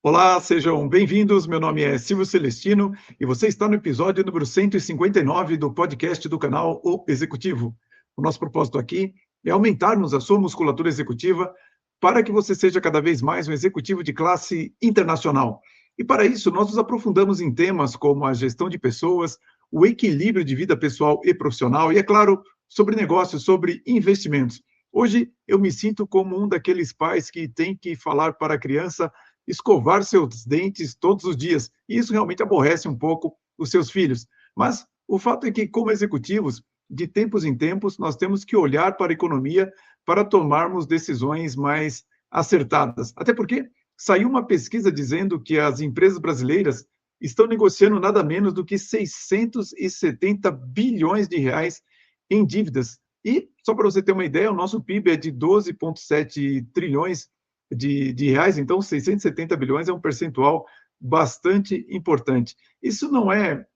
Olá, sejam bem-vindos. Meu nome é Silvio Celestino e você está no episódio número 159 do podcast do canal O Executivo. O nosso propósito aqui é aumentarmos a sua musculatura executiva para que você seja cada vez mais um executivo de classe internacional. E para isso, nós nos aprofundamos em temas como a gestão de pessoas, o equilíbrio de vida pessoal e profissional e, é claro, sobre negócios, sobre investimentos. Hoje, eu me sinto como um daqueles pais que tem que falar para a criança escovar seus dentes todos os dias. E isso realmente aborrece um pouco os seus filhos. Mas o fato é que, como executivos, de tempos em tempos, nós temos que olhar para a economia para tomarmos decisões mais acertadas. Até porque saiu uma pesquisa dizendo que as empresas brasileiras estão negociando nada menos do que 670 bilhões de reais em dívidas. E, só para você ter uma ideia, o nosso PIB é de 12,7 trilhões de reais, então 670 bilhões é um percentual bastante importante. Isso não é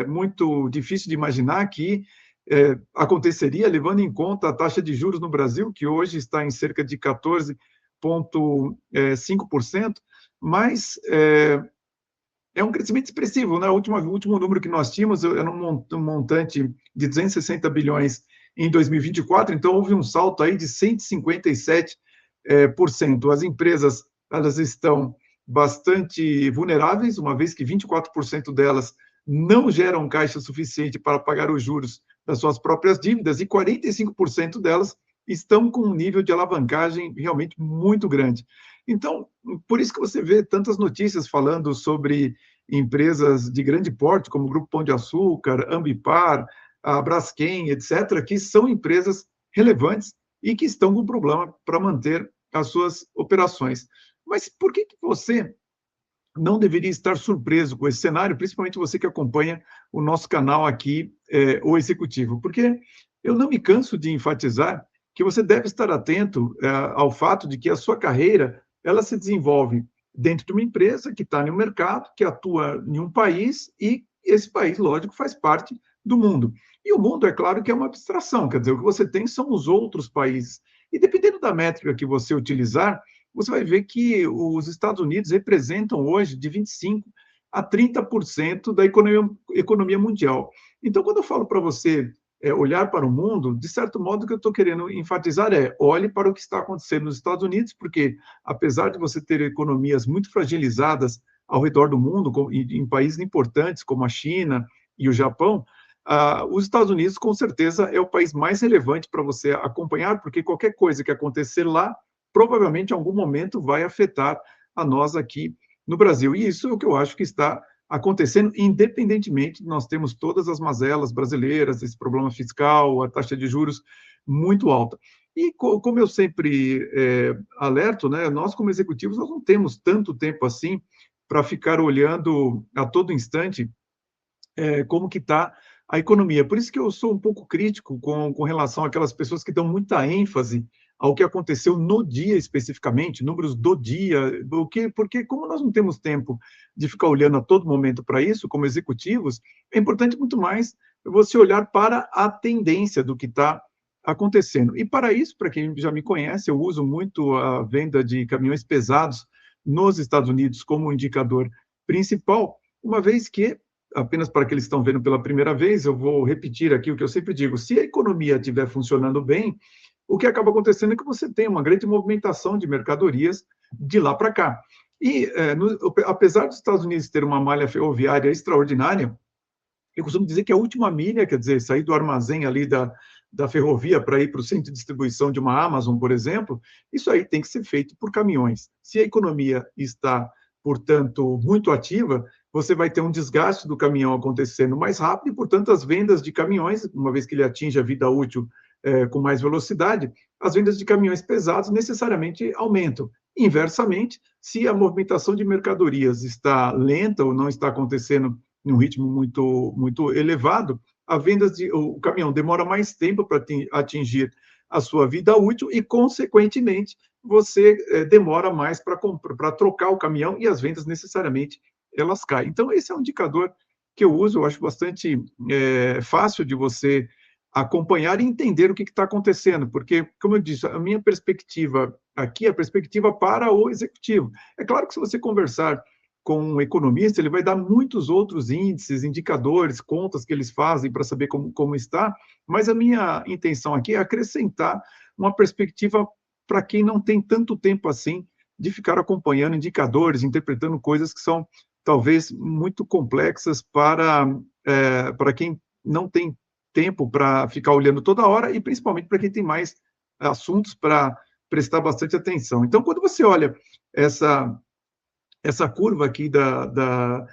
muito difícil de imaginar que aconteceria levando em conta a taxa de juros no Brasil, que hoje está em cerca de 14,5%, mas é um crescimento expressivo, né? O último número que nós tínhamos era um montante de 260 bilhões em 2024, então houve um salto aí de 157%. As empresas, elas estão bastante vulneráveis, uma vez que 24% delas não geram caixa suficiente para pagar os juros das suas próprias dívidas e 45% delas estão com um nível de alavancagem realmente muito grande. Então, por isso que você vê tantas notícias falando sobre empresas de grande porte, como o Grupo Pão de Açúcar, Ambipar, a Braskem, etc., que são empresas relevantes e que estão com problema para manter as suas operações. Mas por que você não deveria estar surpreso com esse cenário, principalmente você que acompanha o nosso canal aqui, O Executivo? Porque eu não me canso de enfatizar que você deve estar atento ao fato de que a sua carreira ela se desenvolve dentro de uma empresa que está no mercado, que atua em um país e esse país, lógico, faz parte do mundo. E o mundo, é claro que é uma abstração, quer dizer, o que você tem são os outros países. E dependendo da métrica que você utilizar, você vai ver que os Estados Unidos representam hoje de 25% a 30% da economia mundial. Então, quando eu falo para você olhar para o mundo, de certo modo, o que eu estou querendo enfatizar é olhe para o que está acontecendo nos Estados Unidos, porque apesar de você ter economias muito fragilizadas ao redor do mundo, em países importantes como a China e o Japão, os Estados Unidos, com certeza, é o país mais relevante para você acompanhar, porque qualquer coisa que acontecer lá, provavelmente em algum momento vai afetar a nós aqui no Brasil. E isso é o que eu acho que está acontecendo, independentemente, nós temos todas as mazelas brasileiras, esse problema fiscal, a taxa de juros muito alta. E como eu sempre alerto, né, nós como executivos, nós não temos tanto tempo assim para ficar olhando a todo instante como que está a economia. Por isso que eu sou um pouco crítico com relação àquelas pessoas que dão muita ênfase ao que aconteceu no dia especificamente, números do dia, porque como nós não temos tempo de ficar olhando a todo momento para isso, como executivos, é importante muito mais você olhar para a tendência do que está acontecendo. E para isso, para quem já me conhece, eu uso muito a venda de caminhões pesados nos Estados Unidos como indicador principal, uma vez que apenas para aqueles que estão vendo pela primeira vez, eu vou repetir aqui o que eu sempre digo: se a economia estiver funcionando bem, o que acaba acontecendo é que você tem uma grande movimentação de mercadorias de lá para cá. E, apesar dos Estados Unidos ter uma malha ferroviária extraordinária, eu costumo dizer que a última milha, quer dizer, sair do armazém ali da ferrovia para ir para o centro de distribuição de uma Amazon, por exemplo, isso aí tem que ser feito por caminhões. Se a economia está, portanto, muito ativa, você vai ter um desgaste do caminhão acontecendo mais rápido e, portanto, as vendas de caminhões, uma vez que ele atinge a vida útil com mais velocidade, as vendas de caminhões pesados necessariamente aumentam. Inversamente, se a movimentação de mercadorias está lenta ou não está acontecendo em um ritmo muito elevado, o caminhão demora mais tempo para atingir a sua vida útil e, consequentemente, você demora mais para trocar o caminhão e as vendas necessariamente elas caem. Então, esse é um indicador que eu uso, eu acho bastante fácil de você acompanhar e entender o que está acontecendo, porque, como eu disse, a minha perspectiva aqui é a perspectiva para o executivo. É claro que se você conversar com um economista, ele vai dar muitos outros índices, indicadores, contas que eles fazem para saber como está, mas a minha intenção aqui é acrescentar uma perspectiva para quem não tem tanto tempo assim de ficar acompanhando indicadores, interpretando coisas que são talvez muito complexas para quem não tem tempo para ficar olhando toda hora e principalmente para quem tem mais assuntos para prestar bastante atenção. Então, quando você olha essa curva aqui da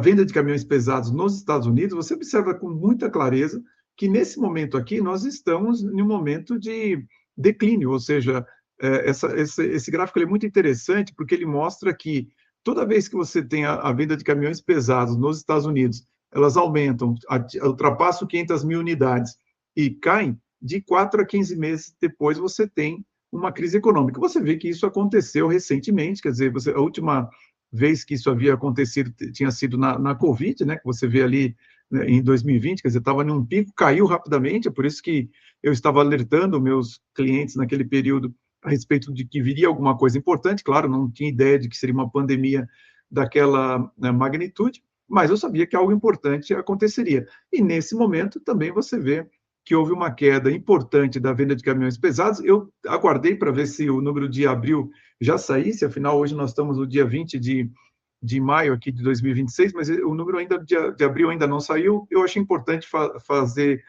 venda de caminhões pesados nos Estados Unidos, você observa com muita clareza que nesse momento aqui nós estamos em um momento de declínio, ou seja, esse gráfico é muito interessante porque ele mostra que toda vez que você tem a venda de caminhões pesados nos Estados Unidos, elas aumentam, ultrapassam 500 mil unidades e caem, de 4 a 15 meses depois você tem uma crise econômica. Você vê que isso aconteceu recentemente, quer dizer, a última vez que isso havia acontecido tinha sido na Covid, né, que você vê ali, né, em 2020, quer dizer, estava num pico, caiu rapidamente, é por isso que eu estava alertando meus clientes naquele período a respeito de que viria alguma coisa importante, claro, não tinha ideia de que seria uma pandemia daquela, né, magnitude, mas eu sabia que algo importante aconteceria. E nesse momento também você vê que houve uma queda importante da venda de caminhões pesados. Eu aguardei para ver se o número de abril já saísse, afinal, hoje nós estamos no dia 20 de maio aqui de 2026, mas o número ainda de abril ainda não saiu. Eu achei importante fazer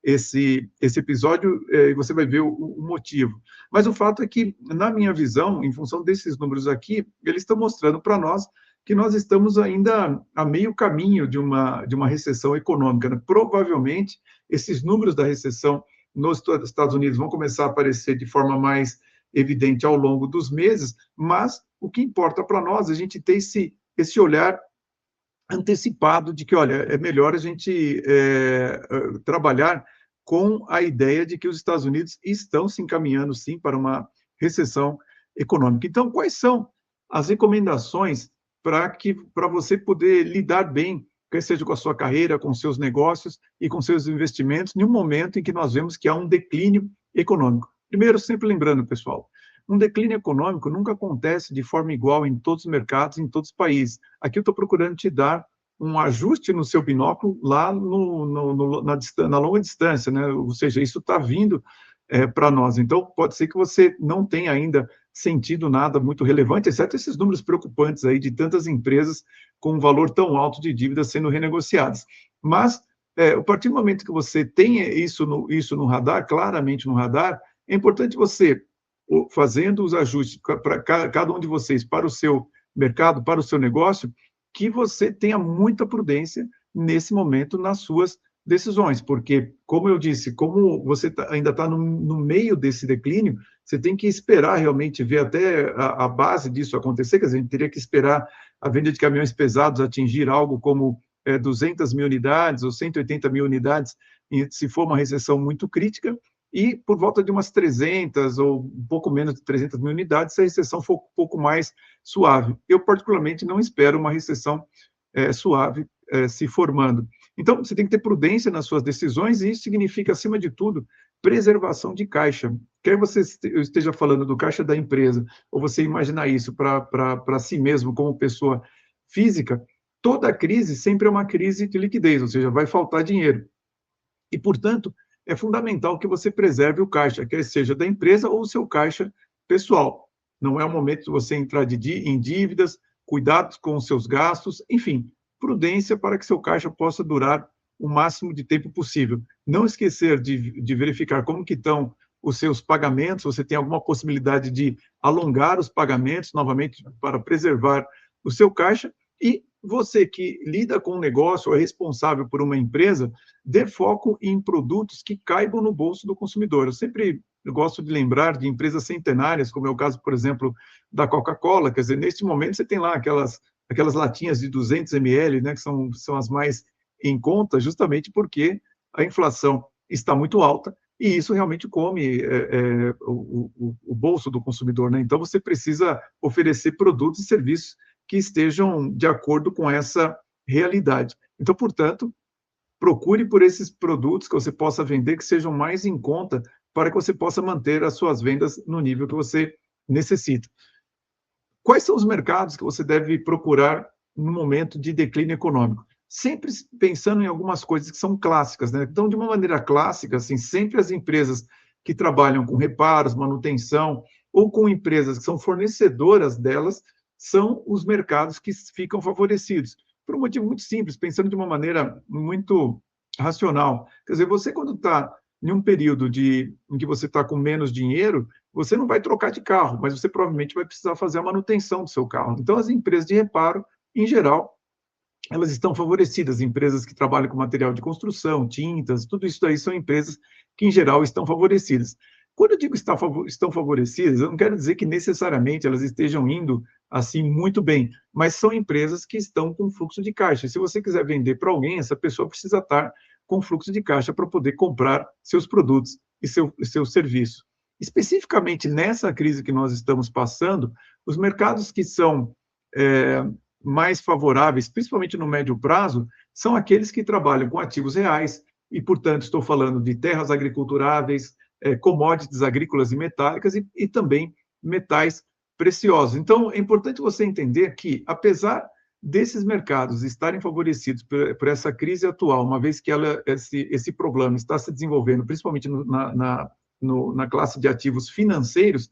esse episódio, e você vai ver o motivo. Mas o fato é que, na minha visão, em função desses números aqui, eles estão mostrando para nós que nós estamos ainda a meio caminho de uma recessão econômica, né? Provavelmente, esses números da recessão nos Estados Unidos vão começar a aparecer de forma mais evidente ao longo dos meses, mas o que importa para nós é a gente ter esse olhar antecipado de que, olha, é melhor a gente trabalhar com a ideia de que os Estados Unidos estão se encaminhando, sim, para uma recessão econômica. Então, quais são as recomendações para você poder lidar bem, quer seja com a sua carreira, com seus negócios e com seus investimentos, em um momento em que nós vemos que há um declínio econômico? Primeiro, sempre lembrando, pessoal, um declínio econômico nunca acontece de forma igual em todos os mercados, em todos os países. Aqui eu estou procurando te dar um ajuste no seu binóculo lá na longa distância, né? Ou seja, isso está vindo para nós. Então, pode ser que você não tenha ainda sentido nada muito relevante, exceto esses números preocupantes aí de tantas empresas com um valor tão alto de dívidas sendo renegociadas. Mas, a partir do momento que você tem isso no radar, claramente no radar, é importante você, fazendo os ajustes para cada um de vocês, para o seu mercado, para o seu negócio, que você tenha muita prudência nesse momento nas suas decisões, porque, como eu disse, como você ainda está no meio desse declínio, você tem que esperar realmente ver até a base disso acontecer, quer dizer, a gente teria que esperar a venda de caminhões pesados atingir algo como 200 mil unidades ou 180 mil unidades, se for uma recessão muito crítica, e por volta de umas 300 ou um pouco menos de 300 mil unidades, se a recessão for um pouco mais suave. Eu, particularmente, não espero uma recessão suave se formando. Então, você tem que ter prudência nas suas decisões, e isso significa, acima de tudo, preservação de caixa. Quer você esteja falando do caixa da empresa, ou você imaginar isso para si mesmo, como pessoa física, toda crise sempre é uma crise de liquidez, ou seja, vai faltar dinheiro. E, portanto, é fundamental que você preserve o caixa, quer seja da empresa ou o seu caixa pessoal. Não é o momento de você entrar em dívidas, cuidados com os seus gastos, enfim, prudência para que seu caixa possa durar o máximo de tempo possível. Não esquecer de verificar como que estão os seus pagamentos, você tem alguma possibilidade de alongar os pagamentos novamente para preservar o seu caixa, e você que lida com um negócio ou é responsável por uma empresa, dê foco em produtos que caibam no bolso do consumidor. Eu sempre gosto de lembrar de empresas centenárias, como é o caso, por exemplo, da Coca-Cola. Quer dizer, neste momento você tem lá aquelas latinhas de 200 ml, né, que são as mais em conta, justamente porque a inflação está muito alta e isso realmente come o bolso do consumidor, né? Então, você precisa oferecer produtos e serviços que estejam de acordo com essa realidade. Então, portanto, procure por esses produtos que você possa vender que sejam mais em conta para que você possa manter as suas vendas no nível que você necessita. Quais são os mercados que você deve procurar no momento de declínio econômico? Sempre pensando em algumas coisas que são clássicas, né? Então, de uma maneira clássica, assim, sempre as empresas que trabalham com reparos, manutenção, ou com empresas que são fornecedoras delas, são os mercados que ficam favorecidos. Por um motivo muito simples, pensando de uma maneira muito racional. Quer dizer, você quando está em um período em que você está com menos dinheiro, você não vai trocar de carro, mas você provavelmente vai precisar fazer a manutenção do seu carro. Então, as empresas de reparo, em geral, elas estão favorecidas. Empresas que trabalham com material de construção, tintas, tudo isso daí são empresas que, em geral, estão favorecidas. Quando eu digo estão favorecidas, eu não quero dizer que necessariamente elas estejam indo assim muito bem, mas são empresas que estão com fluxo de caixa. Se você quiser vender para alguém, essa pessoa precisa estar com fluxo de caixa para poder comprar seus produtos e seu serviço. Especificamente nessa crise que nós estamos passando, os mercados que são mais favoráveis, principalmente no médio prazo, são aqueles que trabalham com ativos reais, e, portanto, estou falando de terras agriculturáveis, commodities agrícolas e metálicas e também metais preciosos. Então, é importante você entender que, apesar desses mercados estarem favorecidos por essa crise atual, uma vez que esse problema está se desenvolvendo, principalmente na classe de ativos financeiros,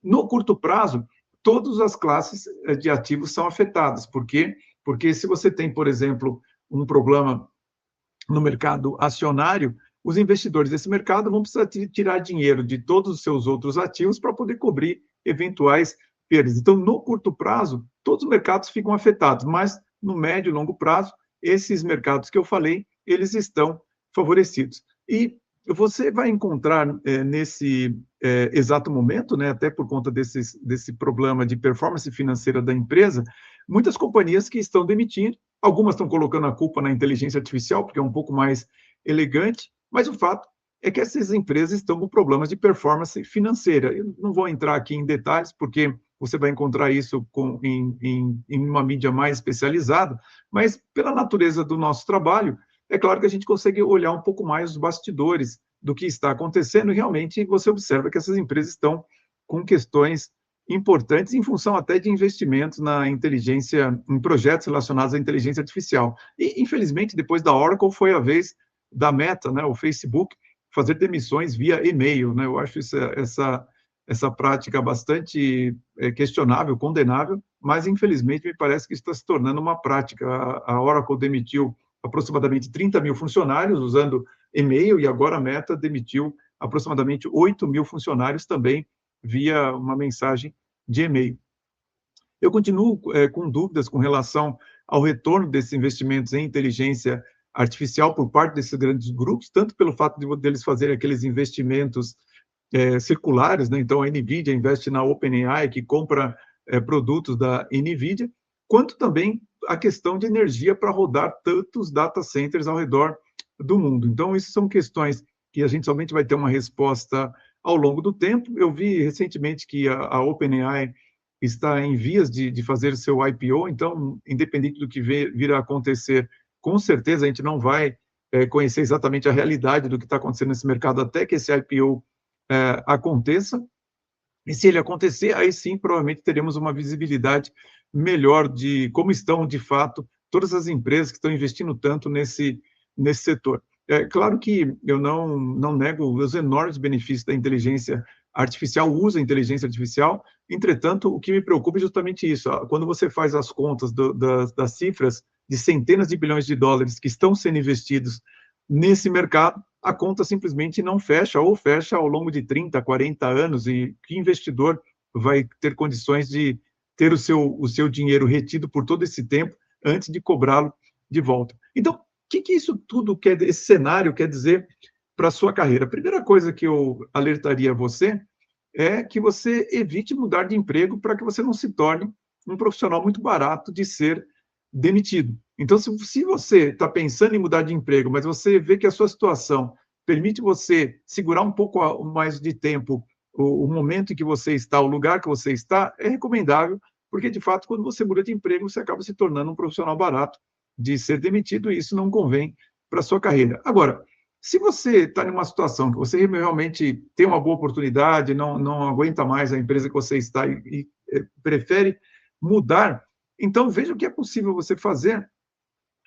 no curto prazo, todas as classes de ativos são afetadas. Por quê? Porque se você tem, por exemplo, um problema no mercado acionário, os investidores desse mercado vão precisar tirar dinheiro de todos os seus outros ativos para poder cobrir eventuais perdas. Então, no curto prazo, todos os mercados ficam afetados, mas no médio e longo prazo, esses mercados que eu falei, eles estão favorecidos. E você vai encontrar nesse exato momento, né, até por conta desse problema de performance financeira da empresa, muitas companhias que estão demitindo, algumas estão colocando a culpa na inteligência artificial, porque é um pouco mais elegante, mas o fato é que essas empresas estão com problemas de performance financeira. Eu não vou entrar aqui em detalhes, porque você vai encontrar isso em uma mídia mais especializada, mas pela natureza do nosso trabalho, é claro que a gente consegue olhar um pouco mais os bastidores do que está acontecendo e realmente você observa que essas empresas estão com questões importantes em função até de investimentos na inteligência, em projetos relacionados à inteligência artificial. E, infelizmente, depois da Oracle, foi a vez da Meta, né, o Facebook, fazer demissões via e-mail. Né? Eu acho essa prática bastante questionável, condenável, mas, infelizmente, me parece que está se tornando uma prática. A Oracle demitiu aproximadamente 30 mil funcionários usando e-mail, e agora a Meta demitiu aproximadamente 8 mil funcionários também via uma mensagem de e-mail. Eu continuo com dúvidas com relação ao retorno desses investimentos em inteligência artificial por parte desses grandes grupos, tanto pelo fato deles fazerem aqueles investimentos circulares, né? Então a NVIDIA investe na OpenAI, que compra produtos da NVIDIA, quanto também a questão de energia para rodar tantos data centers ao redor do mundo. Então, isso são questões que a gente somente vai ter uma resposta ao longo do tempo. Eu vi recentemente que a OpenAI está em vias de fazer o seu IPO, então, independente do que vir a acontecer, com certeza a gente não vai conhecer exatamente a realidade do que está acontecendo nesse mercado até que esse IPO aconteça. E se ele acontecer, aí sim, provavelmente teremos uma visibilidade melhor de como estão, de fato, todas as empresas que estão investindo tanto nesse setor. É claro que eu não nego os enormes benefícios da inteligência artificial, o uso da inteligência artificial, entretanto, o que me preocupa é justamente isso. Quando você faz as contas das cifras de centenas de bilhões de dólares que estão sendo investidos nesse mercado, a conta simplesmente não fecha, ou fecha ao longo de 30, 40 anos, e que investidor vai ter condições de ter o seu dinheiro retido por todo esse tempo antes de cobrá-lo de volta. Então, o que isso tudo esse cenário quer dizer para a sua carreira? A primeira coisa que eu alertaria você é que você evite mudar de emprego para que você não se torne um profissional muito barato de ser demitido. Então, se você está pensando em mudar de emprego, mas você vê que a sua situação permite você segurar um pouco mais de tempo o momento em que você está, o lugar que você está, é recomendável, porque, de fato, quando você muda de emprego, você acaba se tornando um profissional barato de ser demitido, e isso não convém para a sua carreira. Agora, se você está em uma situação que você realmente tem uma boa oportunidade, não aguenta mais a empresa que você está e prefere mudar, então veja o que é possível você fazer,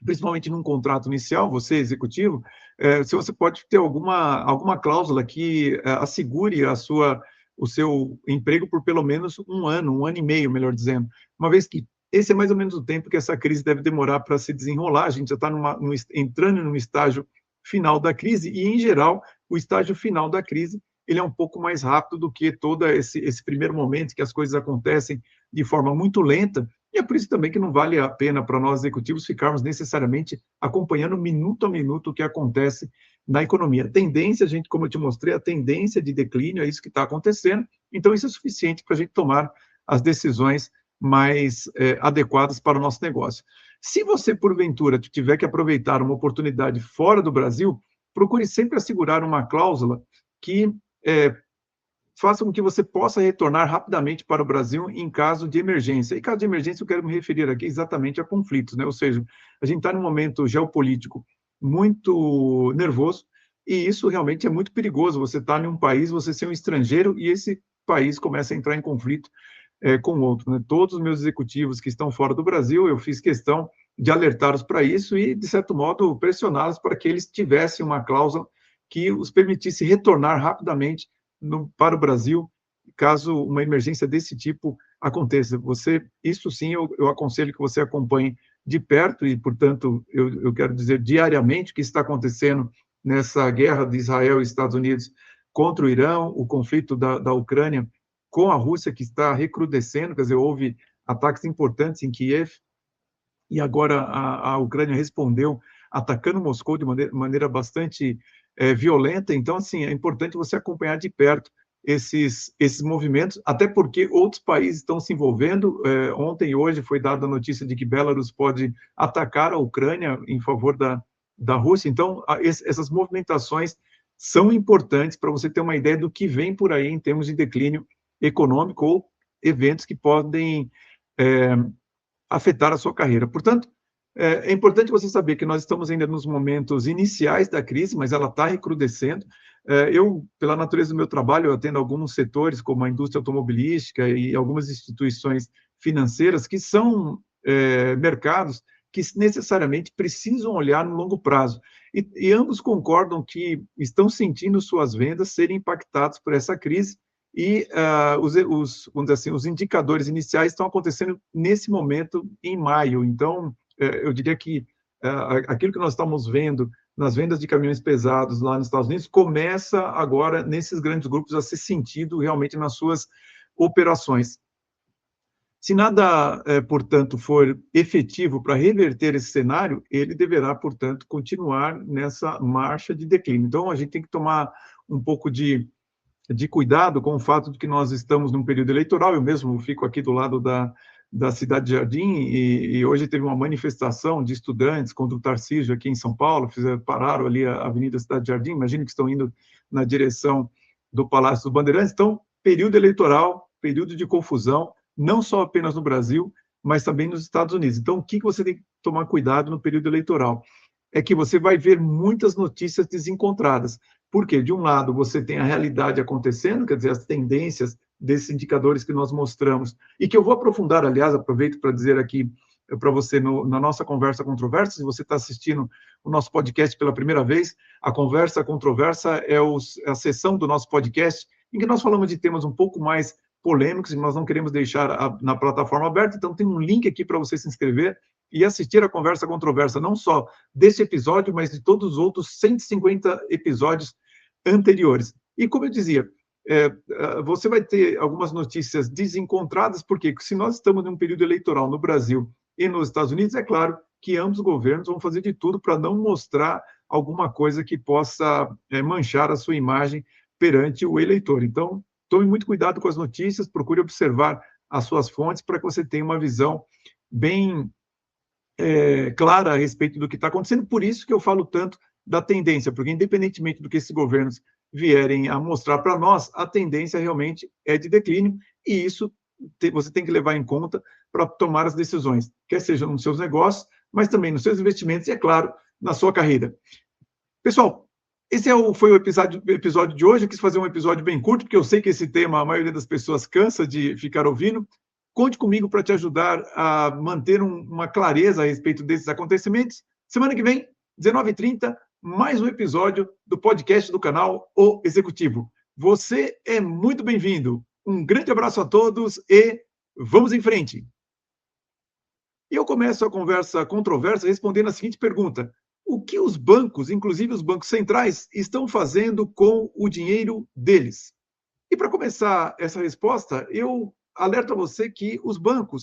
principalmente num contrato inicial, você executivo, se você pode ter alguma cláusula que assegure o seu emprego por pelo menos um ano e meio, melhor dizendo, uma vez que esse é mais ou menos o tempo que essa crise deve demorar para se desenrolar, a gente já está entrando num estágio final da crise, e, em geral, o estágio final da crise ele é um pouco mais rápido do que todo esse primeiro momento, que as coisas acontecem de forma muito lenta, e é por isso também que não vale a pena para nós executivos ficarmos necessariamente acompanhando minuto a minuto o que acontece na economia. A tendência, gente, como eu te mostrei, a tendência de declínio é isso que está acontecendo, então isso é suficiente para a gente tomar as decisões mais adequadas para o nosso negócio. Se você, porventura, tiver que aproveitar uma oportunidade fora do Brasil, procure sempre assegurar uma cláusula que faça com que você possa retornar rapidamente para o Brasil em caso de emergência. E caso de emergência, eu quero me referir aqui exatamente a conflitos, né? Ou seja, a gente está num momento geopolítico muito nervoso, e isso realmente é muito perigoso. Você está em um país, você ser um estrangeiro, e esse país começa a entrar em conflito com outro, né? Todos os meus executivos que estão fora do Brasil, eu fiz questão de alertá-los para isso e, de certo modo, pressioná-los para que eles tivessem uma cláusula que os permitisse retornar rapidamente para o Brasil, caso uma emergência desse tipo aconteça. Isso sim, eu aconselho que você acompanhe de perto e, portanto, eu quero dizer diariamente o que está acontecendo nessa guerra de Israel e Estados Unidos contra o Irã, o conflito da Ucrânia com a Rússia, que está recrudescendo, quer dizer, houve ataques importantes em Kiev, e agora a Ucrânia respondeu atacando Moscou de maneira bastante violenta. Então, assim, é importante você acompanhar de perto esses movimentos, até porque outros países estão se envolvendo. Ontem e hoje foi dada a notícia de que Belarus pode atacar a Ucrânia em favor da Rússia. Então, essas movimentações são importantes para você ter uma ideia do que vem por aí em termos de declínio econômico ou eventos que podem afetar a sua carreira. Portanto, é importante você saber que nós estamos ainda nos momentos iniciais da crise, mas ela está recrudescendo. Eu, pela natureza do meu trabalho, eu atendo alguns setores, como a indústria automobilística e algumas instituições financeiras, que são mercados que necessariamente precisam olhar no longo prazo. E ambos concordam que estão sentindo suas vendas serem impactadas por essa crise, e vamos dizer assim, os indicadores iniciais estão acontecendo nesse momento em maio. Então, eu diria que aquilo que nós estamos vendo nas vendas de caminhões pesados lá nos Estados Unidos começa agora, nesses grandes grupos, a ser sentido realmente nas suas operações. Se nada, portanto, for efetivo para reverter esse cenário, ele deverá, portanto, continuar nessa marcha de declínio. Então, a gente tem que tomar um pouco de cuidado com o fato de que nós estamos num período eleitoral. Eu mesmo fico aqui do lado da cidade de Jardim, e hoje teve uma manifestação de estudantes contra o Tarcísio aqui em São Paulo, pararam ali a Avenida Cidade de Jardim, imagino que estão indo na direção do Palácio dos Bandeirantes. Então, período eleitoral, período de confusão, não só apenas no Brasil, mas também nos Estados Unidos. Então, o que você tem que tomar cuidado no período eleitoral? É que você vai ver muitas notícias desencontradas. Porque, de um lado, você tem a realidade acontecendo, quer dizer, as tendências desses indicadores que nós mostramos, e que eu vou aprofundar, aliás, aproveito para dizer aqui para você, na nossa Conversa Controversa, se você está assistindo o nosso podcast pela primeira vez, a Conversa Controversa é a sessão do nosso podcast em que nós falamos de temas um pouco mais polêmicos, e nós não queremos deixar na plataforma aberta, então tem um link aqui para você se inscrever e assistir a Conversa Controversa, não só desse episódio, mas de todos os outros 150 episódios anteriores. E, como eu dizia, você vai ter algumas notícias desencontradas, porque se nós estamos num período eleitoral no Brasil e nos Estados Unidos, é claro que ambos os governos vão fazer de tudo para não mostrar alguma coisa que possa manchar a sua imagem perante o eleitor. Então, tome muito cuidado com as notícias, procure observar as suas fontes para que você tenha uma visão bem clara a respeito do que está acontecendo. Por isso que eu falo tanto da tendência, porque independentemente do que esses governos vierem a mostrar para nós, a tendência realmente é de declínio, e isso você tem que levar em conta para tomar as decisões, quer seja nos seus negócios, mas também nos seus investimentos, e, é claro, na sua carreira. Pessoal, esse foi o episódio de hoje. Eu quis fazer um episódio bem curto, porque eu sei que esse tema a maioria das pessoas cansa de ficar ouvindo. Conte comigo para te ajudar a manter uma clareza a respeito desses acontecimentos. Semana que vem, 19h30, mais um episódio do podcast do canal O Executivo. Você é muito bem-vindo. Um grande abraço a todos e vamos em frente. E eu começo a conversa controversa respondendo a seguinte pergunta: o que os bancos, inclusive os bancos centrais, estão fazendo com o dinheiro deles? E para começar essa resposta, eu alerto a você que os bancos